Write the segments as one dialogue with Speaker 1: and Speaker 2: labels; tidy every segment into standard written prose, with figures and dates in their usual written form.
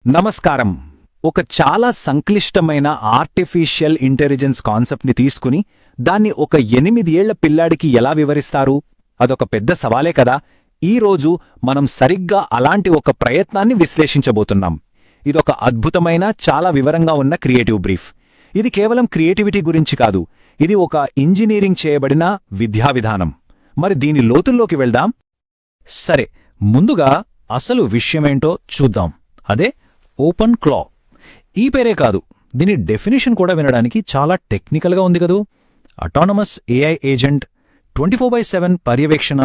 Speaker 1: నమస్కారం. ఒక చాలా సంక్లిష్టమైన ఆర్టిఫిషియల్ ఇంటెలిజెన్స్ కాన్సెప్ట్ని తీసుకుని దాన్ని ఒక 8 ఏళ్ల పిల్లాడికి ఎలా వివరిస్తారు? అదొక పెద్ద సవాలే కదా. ఈరోజు మనం సరిగ్గా అలాంటి ఒక ప్రయత్నాన్ని విశ్లేషించబోతున్నాం. ఇదొక అద్భుతమైన, చాలా వివరంగా ఉన్న క్రియేటివ్ బ్రీఫ్. ఇది కేవలం క్రియేటివిటీ గురించి కాదు, ఇది ఒక ఇంజనీరింగ్ చేయబడిన విద్యా విధానం. మరి దీని లోతుల్లోకి వెళ్దాం. సరే, ముందుగా అసలు విషయమేంటో చూద్దాం. అదే ఓపెన్ క్లా. ఈ పేరే కాదు, దీని డెఫినిషన్ కూడా వినడానికి చాలా టెక్నికల్గా ఉంది కదూ. అటానమస్ ఏఐ ఏజెంట్, 24/7 పర్యవేక్షణ,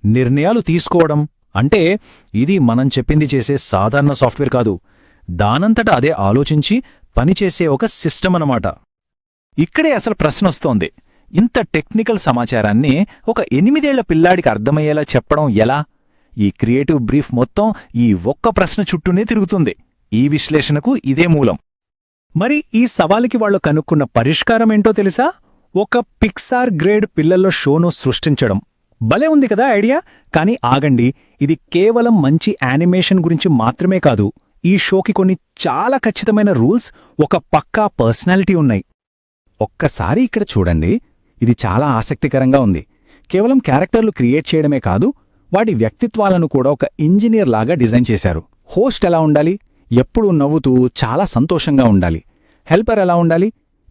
Speaker 1: నిర్ణయాలు తీసుకోవడం. అంటే ఇది మనం చెప్పింది చేసే సాధారణ సాఫ్ట్వేర్ కాదు, దానంతట అదే ఆలోచించి పనిచేసే ఒక సిస్టమ్ అన్నమాట. ఇక్కడే అసలు ప్రశ్నొస్తోంది, ఇంత టెక్నికల్ సమాచారాన్ని ఒక 8 ఏళ్ల పిల్లాడికి అర్థమయ్యేలా చెప్పడం ఎలా? ఈ క్రియేటివ్ బ్రీఫ్ మొత్తం ఈ ఒక్క ప్రశ్న చుట్టూనే తిరుగుతుంది. ఈ విశ్లేషణకు ఇదే మూలం. మరి ఈ సవాలుకి వాళ్లు కనుక్కున్న పరిష్కారమేంటో తెలుసా? ఒక పిక్సార్ గ్రేడ్ పిల్లల్లో షోను సృష్టించడం. భలే ఉంది కదా ఐడియా. కానీ ఆగండి, ఇది కేవలం మంచి యానిమేషన్ గురించి మాత్రమే కాదు. ఈ షోకి కొన్ని చాలా ఖచ్చితమైన రూల్స్, ఒక పక్కా పర్సనాలిటీ ఉన్నాయి. ఒక్కసారి ఇక్కడ చూడండి, ఇది చాలా ఆసక్తికరంగా ఉంది. కేవలం క్యారెక్టర్లు క్రియేట్ చేయడమే కాదు, వాటి వ్యక్తిత్వాలను కూడా ఒక ఇంజనీర్ లాగా డిజైన్ చేశారు. హోస్ట్ ఎలా ఉండాలి? ఎప్పుడూ నవ్వుతూ చాలా సంతోషంగా ఉండాలి. హెల్పర్ ఎలా ఉండాలి?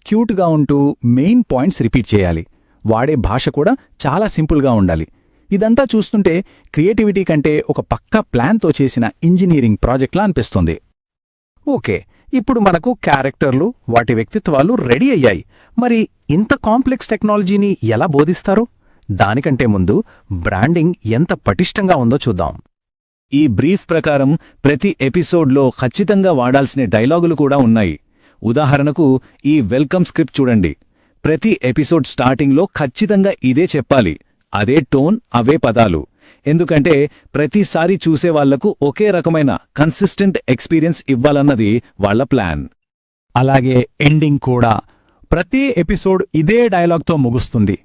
Speaker 1: క్యూట్గా ఉంటూ మెయిన్ పాయింట్స్ రిపీట్ చేయాలి. వాడే భాష కూడా చాలా సింపుల్గా ఉండాలి. ఇదంతా చూస్తుంటే క్రియేటివిటీ కంటే ఒక పక్కా ప్లాన్తో చేసిన ఇంజనీరింగ్ ప్రాజెక్ట్లా అనిపిస్తుంది. ఓకే, ఇప్పుడు మనకు క్యారెక్టర్లు, వాటి వ్యక్తిత్వాలు రెడీ అయ్యాయి. మరి ఇంత కాంప్లెక్స్ టెక్నాలజీని ఎలా బోధిస్తారు? దానికంటే ముందు బ్రాండింగ్ ఎంత పటిష్టంగా ఉందో చూద్దాం. ఈ బ్రీఫ్ ప్రకారం ప్రతి ఎపిసోడ్లో ఖచ్చితంగా వాడాల్సిన డైలాగులు కూడా ఉన్నాయి. ఉదాహరణకు ఈ వెల్కమ్ స్క్రిప్ట్ చూడండి. ప్రతి ఎపిసోడ్ స్టార్టింగ్లో ఖచ్చితంగా ఇదే చెప్పాలి. అదే టోన్, అవే పదాలు. ఎందుకంటే ప్రతిసారి చూసేవాళ్లకు ఒకే రకమైన కన్సిస్టెంట్ ఎక్స్పీరియన్స్ ఇవ్వాలన్నది వాళ్ల ప్లాన్. అలాగే ఎండింగ్ కూడా ప్రతి ఎపిసోడ్ ఇదే డైలాగ్తో ముగుస్తుంది.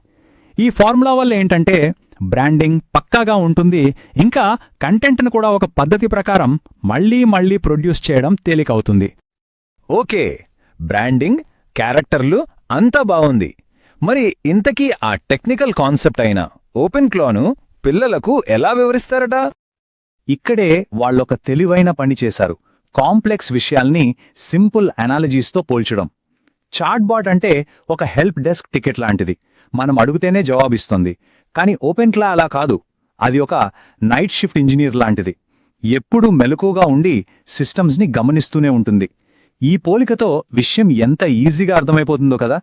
Speaker 1: ఈ ఫార్ములా వల్ల ఏంటంటే బ్రాండింగ్ పక్కాగా ఉంటుంది, ఇంకా కంటెంట్ను కూడా ఒక పద్ధతి ప్రకారం మళ్లీ ప్రొడ్యూస్ చేయడం తేలికవుతుంది. ఓకే, బ్రాండింగ్, క్యారెక్టర్లు అంతా బావుంది. మరి ఇంతకీ ఆ టెక్నికల్ కాన్సెప్ట్ అయిన ఓపెన్ క్లాను పిల్లలకు ఎలా వివరిస్తారట? ఇక్కడే వాళ్ళొక తెలివైన పని చేశారు. కాంప్లెక్స్ విషయాల్ని సింపుల్ అనాలజీస్తో పోల్చడం. చాట్బాట్ అంటే ఒక హెల్ప్ డెస్క్ టికెట్ లాంటిది. మనం అడుగుతేనే జవాబిస్తుంది. కానీ ఓపెన్ క్లా అలా కాదు. అది ఒక నైట్ షిఫ్ట్ ఇంజనీర్ లాంటిది. ఎప్పుడూ మెలకుగా ఉండి సిస్టమ్స్ని గమనిస్తూనే ఉంటుంది. ఈ పోలికతో విషయం ఎంత ఈజీగా అర్థమైపోతుందో కదా.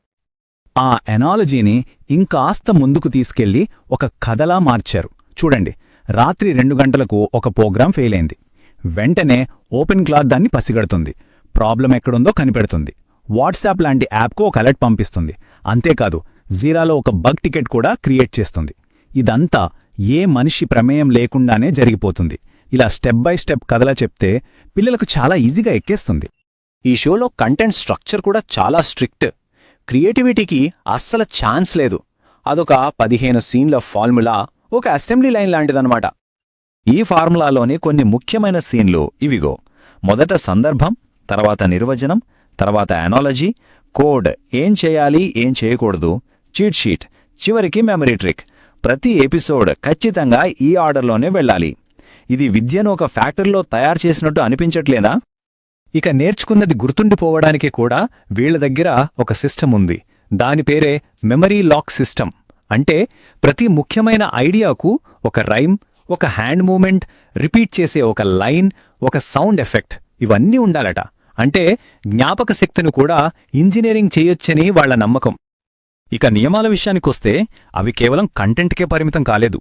Speaker 1: ఆ ఎనాలజీని ఇంకాస్త ముందుకు తీసుకెళ్లి ఒక కథలా మార్చారు. చూడండి, రాత్రి 2 గంటలకు ఒక ప్రోగ్రాం ఫెయిల్ అయింది. వెంటనే ఓపెన్ క్లా దాన్ని పసిగడుతుంది. ప్రాబ్లం ఎక్కడుందో కనిపెడుతుంది. వాట్సాప్ లాంటి యాప్కు ఒక అలర్ట్ పంపిస్తుంది. అంతేకాదు, జీరాలో ఒక బగ్ టికెట్ కూడా క్రియేట్ చేస్తుంది. ఇదంతా ఏ మనిషి ప్రమేయం లేకుండానే జరిగిపోతుంది. ఇలా స్టెప్ బై స్టెప్ కథలా చెప్తే పిల్లలకు చాలా ఈజీగా ఎక్కేస్తుంది. ఈ షోలో కంటెంట్ స్ట్రక్చర్ కూడా చాలా స్ట్రిక్ట్. క్రియేటివిటీకి అస్సలు ఛాన్స్ లేదు. అదొక 15 సీన్ల ఫార్ములా, ఒక అసెంబ్లీ లైన్ లాంటిదన్నమాట. ఈ ఫార్ములాలోని కొన్ని ముఖ్యమైన సీన్లు ఇవిగో. మొదట సందర్భం, తర్వాత నిర్వచనం, తర్వాత అనాలజీ, కోడ్, ఏం చేయాలి ఏం చేయకూడదు, చీట్ షీట్, చివరికి మెమరీ ట్రిక్. ప్రతి ఎపిసోడ్ ఖచ్చితంగా ఈ ఆర్డర్లోనే వెళ్ళాలి. ఇది విద్యను ఒక ఫ్యాక్టరీలో తయారు చేసినట్టు అనిపించట్లేదా? ఇక నేర్చుకున్నది గుర్తుండిపోవడానికి కూడా వీళ్ల దగ్గర ఒక సిస్టమ్ ఉంది. దాని పేరే మెమరీ లాక్ సిస్టమ్. అంటే ప్రతి ముఖ్యమైన ఐడియాకు ఒక రైమ్, ఒక హ్యాండ్ మూమెంట్, రిపీట్ చేసే ఒక లైన్, ఒక సౌండ్ ఎఫెక్ట్, ఇవన్నీ ఉండాలట. అంటే జ్ఞాపక శక్తిని కూడా ఇంజనీరింగ్ చేయొచ్చని వాళ్ల నమ్మకం. ఇక నియమాల విషయానికొస్తే అవి కేవలం కంటెంట్కే పరిమితం కాలేదు.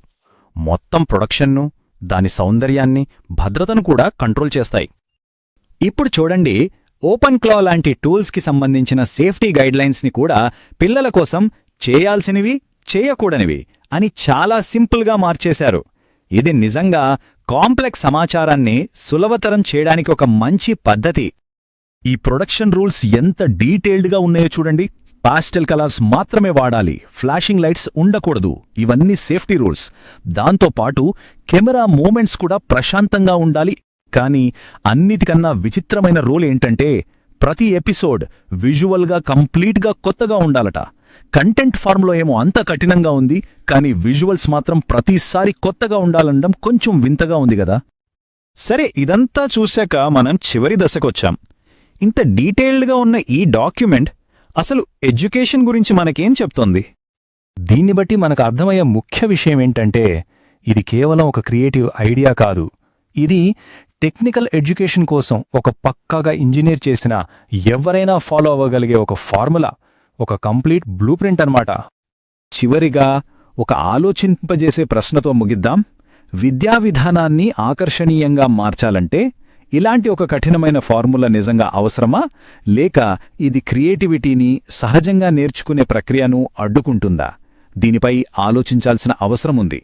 Speaker 1: మొత్తం ప్రొడక్షన్ను, దాని సౌందర్యాన్ని, భద్రతను కూడా కంట్రోల్ చేస్తాయి. ఇప్పుడు చూడండి, ఓపెన్ క్లా లాంటి టూల్స్కి సంబంధించిన సేఫ్టీ గైడ్లైన్స్ని కూడా పిల్లల కోసం చేయాల్సినవి, చేయకూడనివి అని చాలా సింపుల్గా మార్చేశారు. ఇది నిజంగా కాంప్లెక్స్ సమాచారాన్ని సులభతరం చేయడానికి ఒక మంచి పద్ధతి. ఈ ప్రొడక్షన్ రూల్స్ ఎంత డీటెయిల్డ్గా ఉన్నాయో చూడండి. పాస్టెల్ కలర్స్ మాత్రమే వాడాలి, ఫ్లాషింగ్ లైట్స్ ఉండకూడదు, ఇవన్నీ సేఫ్టీ రూల్స్. దాంతోపాటు కెమెరా మూమెంట్స్ కూడా ప్రశాంతంగా ఉండాలి,
Speaker 2: కానీ అన్నిటికన్నా విచిత్రమైన రూల్ ఏంటంటే ప్రతి ఎపిసోడ్ విజువల్గా కంప్లీట్గా కొత్తగా ఉండాలట. కంటెంట్ ఫార్మ్లో ఏమో అంత కఠినంగా ఉంది, కానీ విజువల్స్ మాత్రం ప్రతిసారి కొత్తగా ఉండాలనడం కొంచెం వింతగా ఉంది గదా.
Speaker 1: సరే, ఇదంతా చూశాక మనం చివరి దశకొచ్చాం. ఇంత డీటెయిల్డ్గా ఉన్న ఈ డాక్యుమెంట్ అసలు ఎడ్యుకేషన్ గురించి మనకేం చెప్తోంది?
Speaker 3: దీన్ని బట్టి మనకు అర్థమయ్యే ముఖ్య విషయమేంటంటే ఇది కేవలం ఒక క్రియేటివ్ ఐడియా కాదు, ఇది టెక్నికల్ ఎడ్యుకేషన్ కోసం ఒక పక్కాగా ఇంజనీర్ చేసిన ఎవరైనా ఫాలో అవ్వగలిగే ఒక ఫార్ములా, ఒక కంప్లీట్ బ్లూ ప్రింట్ అన్నమాట.
Speaker 1: చివరిగా ఒక ఆలోచింపజేసే ప్రశ్నతో ముగిద్దాం. విద్యా విధానాన్ని ఆకర్షణీయంగా మార్చాలంటే ఇలాంటి ఒక కఠినమైన ఫార్ములా నిజంగా అవసరమా, లేక ఇది క్రియేటివిటీని, సహజంగా నేర్చుకునే ప్రక్రియను అడ్డుకుంటుందా? దీనిపై ఆలోచించాల్సిన అవసరముంది.